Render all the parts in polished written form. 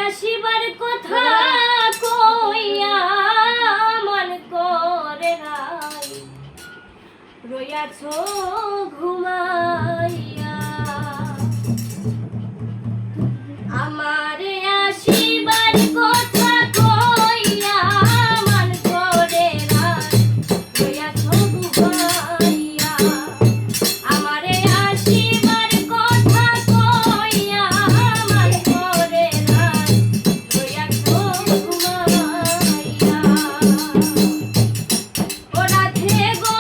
আসিবার কথা কইয়া মন করে নাই রইয়াছ ঘুমাইয়া আমারে আসিবার কথা কইয়া মন করে নাই রইয়াছ ঘুমাইয়া আমারে আসিবার কথা কইয়া মন করে নাই রইয়াছ ঘুমাইয়া ও রাধে গো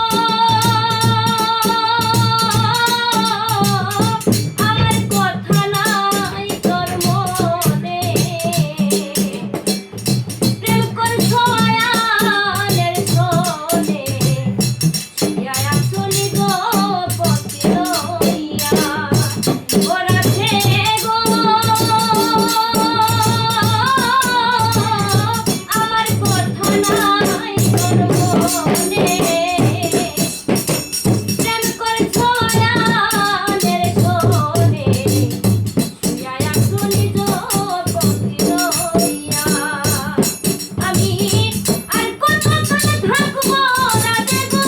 আমার কথা নাই তোর মনে প্রেম করছ আয়ানের সোনে শুইয়া আসলি গো পথে লইয়া ও রাধে গো আমার কথা নাই তোর মনে প্রেম করছ আয়ানের সোনে শুইয়া আসলি গো পথে লইয়া আমি আর কতক্ষণ থাকবো রাধে গো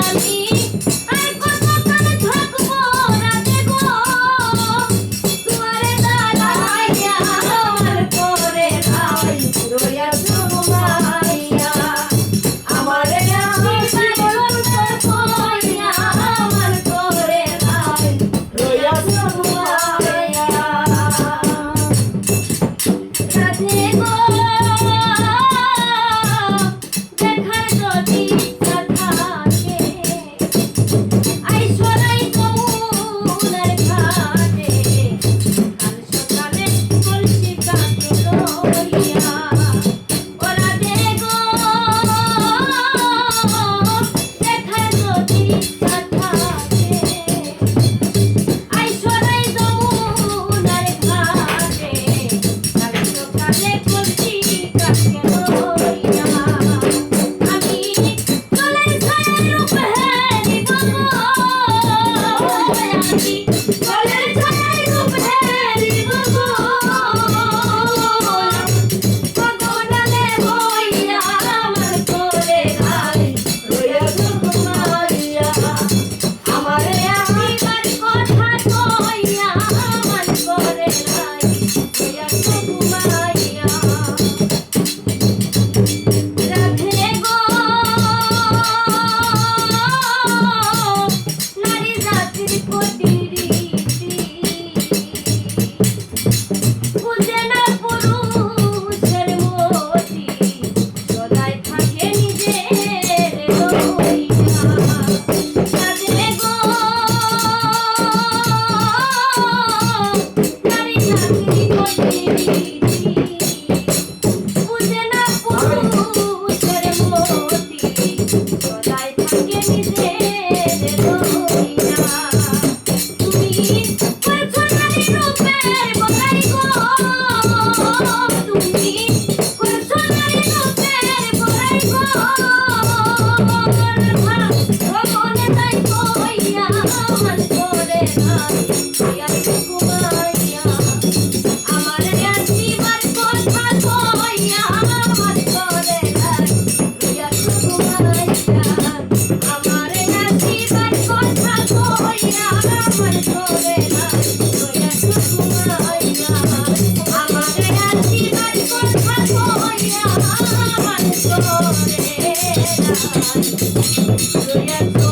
আমি আর কতক্ষণ থাকবো রাধে গো তোমারে দাঁড়াইয়া আমার করে নাই রইয়াছ ঘুমাইয়া আমারে আসিবার কথা কইয়া আমার করে নাই রইয়াছ ঘুমাইয়া রাধে গো দেখার যদি ইচ্ছা থাকে আইসরাই যমুনার ঘাটে কাল সকালে কলসি কাকে লইয়া ও রাধে গো দেখার যদি ইচ্ছা থাকে আইসরাই যমুনার ঘাটে কাল সকালে কলসি কাকে লইয়া আমি চলের ছায়ার রূপ হেরিব গো আমি চলের ছায়ার রূপ হেরিব গো গগনালে হইয়া আমার করে নাই রইয়াছ ঘুমাইয়া আমারে আসিবার কথা কইয়া মন করে নাই রইয়াছ ঘুমাইয়া রাধে গো নারী জাতির প্রতিরীতি বুঝে না পুরুষের মতি সদাই থাকে নিজের লইয়া রাধে গো নারী জাতির প্রতিরীতি বুঝে না পুরুষের মতি সদাই থাকে নিজের লইয়া তুমি করছো নারী রূপের বড়াই গো তুমি করছো নারী রূপের বড়াই গো ভগবানে তাই কইয়া মন করে নাই রইয়াছ ঘুমাইয়া আমারে আসিবার কথা কইয়া মন করে নাই রইয়াছ ঘুমাইয়া আমারে আসিবার কথা কইয়া মন করে নাই রইয়াছ ঘুমাইয়া আমারে আসিবার কথা কইয়া মন করে নাই রইয়াছ